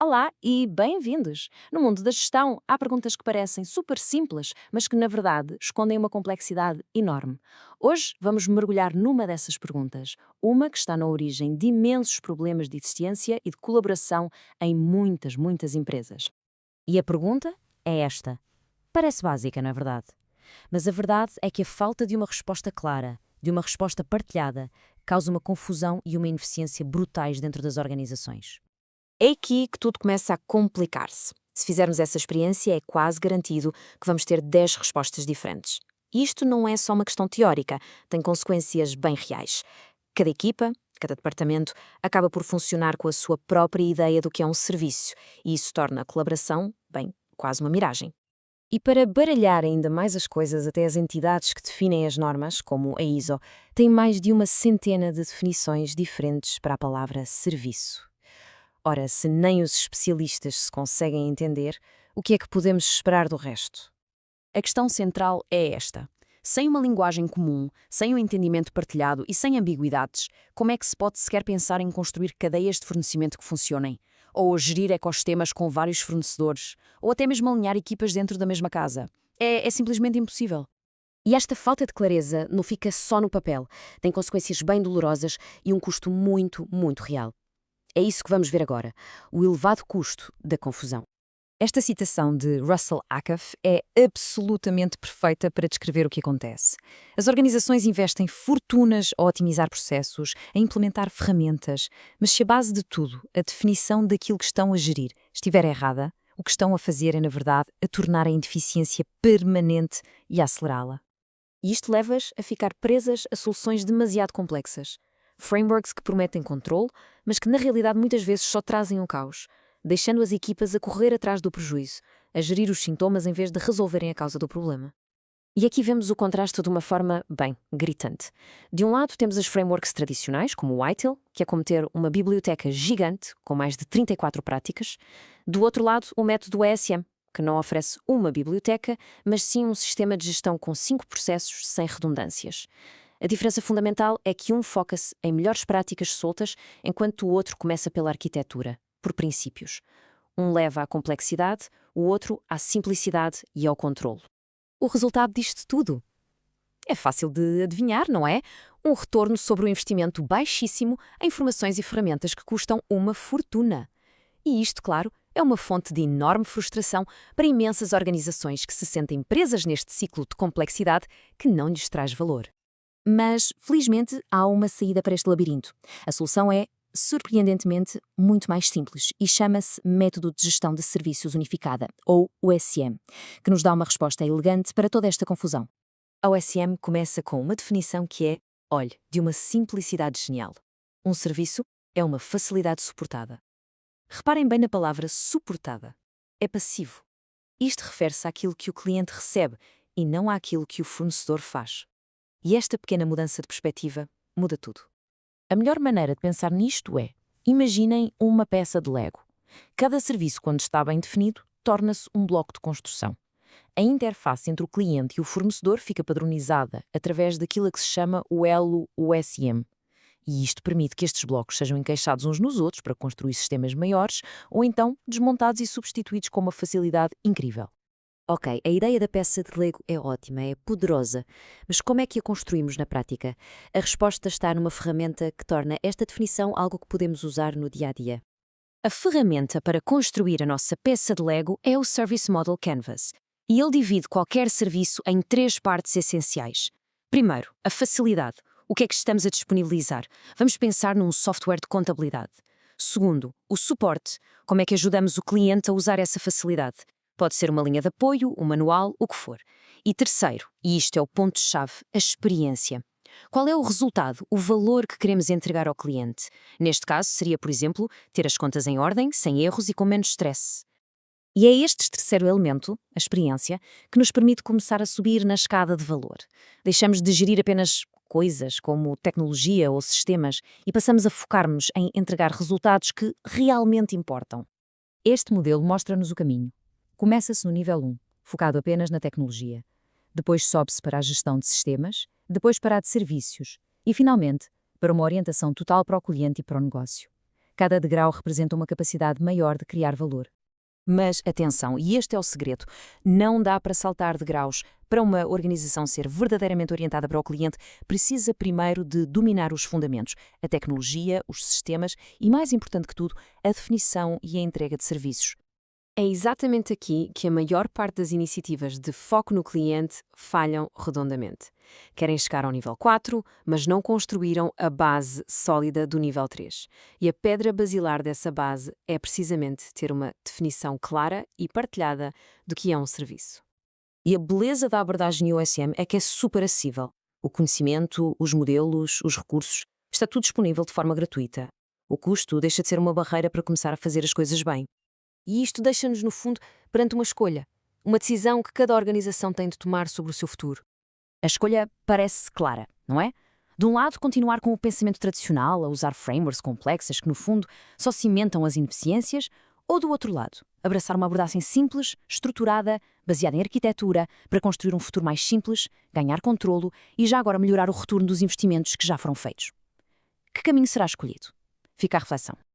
Olá e bem-vindos! No mundo da gestão, há perguntas que parecem super simples, mas que, na verdade, escondem uma complexidade enorme. Hoje vamos mergulhar numa dessas perguntas, uma que está na origem de imensos problemas de eficiência e de colaboração em muitas empresas. E a pergunta é esta. Parece básica, não é verdade? Mas a verdade é que a falta de uma resposta clara, de uma resposta partilhada, causa uma confusão e uma ineficiência brutais dentro das organizações. É aqui que tudo começa a complicar-se. Se fizermos essa experiência, é quase garantido que vamos ter 10 respostas diferentes. E isto não é só uma questão teórica, tem consequências bem reais. Cada equipa, cada departamento, acaba por funcionar com a sua própria ideia do que é um serviço, e isso torna a colaboração, bem, quase uma miragem. E para baralhar ainda mais as coisas, até as entidades que definem as normas, como a ISO, têm mais de uma centena de definições diferentes para a palavra serviço. Ora, se nem os especialistas se conseguem entender, o que é que podemos esperar do resto? A questão central é esta. Sem uma linguagem comum, sem um entendimento partilhado e sem ambiguidades, como é que se pode sequer pensar em construir cadeias de fornecimento que funcionem? Ou gerir ecossistemas com vários fornecedores? Ou até mesmo alinhar equipas dentro da mesma casa? É simplesmente impossível. E esta falta de clareza não fica só no papel, tem consequências bem dolorosas e um custo muito real. É isso que vamos ver agora, o elevado custo da confusão. Esta citação de Russell Ackoff é absolutamente perfeita para descrever o que acontece. As organizações investem fortunas a otimizar processos, a implementar ferramentas, mas se a base de tudo, a definição daquilo que estão a gerir, estiver errada, o que estão a fazer é, na verdade, a tornar a ineficiência permanente e a acelerá-la. E isto leva-as a ficar presas a soluções demasiado complexas. Frameworks que prometem controle, mas que na realidade muitas vezes só trazem um caos, deixando as equipas a correr atrás do prejuízo, a gerir os sintomas em vez de resolverem a causa do problema. E aqui vemos o contraste de uma forma, bem, gritante. De um lado temos as frameworks tradicionais, como o ITIL, que é como ter uma biblioteca gigante, com mais de 34 práticas. Do outro lado, o método ESM, que não oferece uma biblioteca, mas sim um sistema de gestão com 5 processos sem redundâncias. A diferença fundamental é que um foca-se em melhores práticas soltas, enquanto o outro começa pela arquitetura, por princípios. Um leva à complexidade, o outro à simplicidade e ao controlo. O resultado disto tudo? É fácil de adivinhar, não é? Um retorno sobre o investimento baixíssimo em formações e ferramentas que custam uma fortuna. E isto, claro, é uma fonte de enorme frustração para imensas organizações que se sentem presas neste ciclo de complexidade que não lhes traz valor. Mas, felizmente, há uma saída para este labirinto. A solução é, surpreendentemente, muito mais simples e chama-se Método de Gestão de Serviços Unificada, ou OSM, que nos dá uma resposta elegante para toda esta confusão. A OSM começa com uma definição que é, olhe, de uma simplicidade genial. Um serviço é uma facilidade suportada. Reparem bem na palavra suportada. É passivo. Isto refere-se àquilo que o cliente recebe e não àquilo que o fornecedor faz. E esta pequena mudança de perspectiva muda tudo. A melhor maneira de pensar nisto é, imaginem uma peça de Lego. Cada serviço, quando está bem definido, torna-se um bloco de construção. A interface entre o cliente e o fornecedor fica padronizada através daquilo a que se chama o elo OSM. E isto permite que estes blocos sejam encaixados uns nos outros para construir sistemas maiores ou então desmontados e substituídos com uma facilidade incrível. Ok, a ideia da peça de Lego é ótima, é poderosa, mas como é que a construímos na prática? A resposta está numa ferramenta que torna esta definição algo que podemos usar no dia a dia. A ferramenta para construir a nossa peça de Lego é o Service Model Canvas, e ele divide qualquer serviço em 3 partes essenciais. Primeiro, a facilidade. O que é que estamos a disponibilizar? Vamos pensar num software de contabilidade. Segundo, o suporte. Como é que ajudamos o cliente a usar essa facilidade? Pode ser uma linha de apoio, um manual, o que for. E terceiro, e isto é o ponto-chave, a experiência. Qual é o resultado, o valor que queremos entregar ao cliente? Neste caso, seria, por exemplo, ter as contas em ordem, sem erros e com menos stress. E é este terceiro elemento, a experiência, que nos permite começar a subir na escada de valor. Deixamos de gerir apenas coisas como tecnologia ou sistemas e passamos a focar-nos em entregar resultados que realmente importam. Este modelo mostra-nos o caminho. Começa-se no nível 1, focado apenas na tecnologia. Depois sobe-se para a gestão de sistemas, depois para a de serviços e, finalmente, para uma orientação total para o cliente e para o negócio. Cada degrau representa uma capacidade maior de criar valor. Mas atenção, e este é o segredo, não dá para saltar degraus. Para uma organização ser verdadeiramente orientada para o cliente, precisa primeiro de dominar os fundamentos, a tecnologia, os sistemas e, mais importante que tudo, a definição e a entrega de serviços. É exatamente aqui que a maior parte das iniciativas de foco no cliente falham redondamente. Querem chegar ao nível 4, mas não construíram a base sólida do nível 3. E a pedra basilar dessa base é precisamente ter uma definição clara e partilhada do que é um serviço. E a beleza da abordagem USM é que é super acessível. O conhecimento, os modelos, os recursos, está tudo disponível de forma gratuita. O custo deixa de ser uma barreira para começar a fazer as coisas bem. E isto deixa-nos, no fundo, perante uma escolha. Uma decisão que cada organização tem de tomar sobre o seu futuro. A escolha parece clara, não é? De um lado, continuar com o pensamento tradicional, a usar frameworks complexas que, no fundo, só cimentam as ineficiências, ou do outro lado, abraçar uma abordagem simples, estruturada, baseada em arquitetura, para construir um futuro mais simples, ganhar controlo e já agora melhorar o retorno dos investimentos que já foram feitos. Que caminho será escolhido? Fica a reflexão.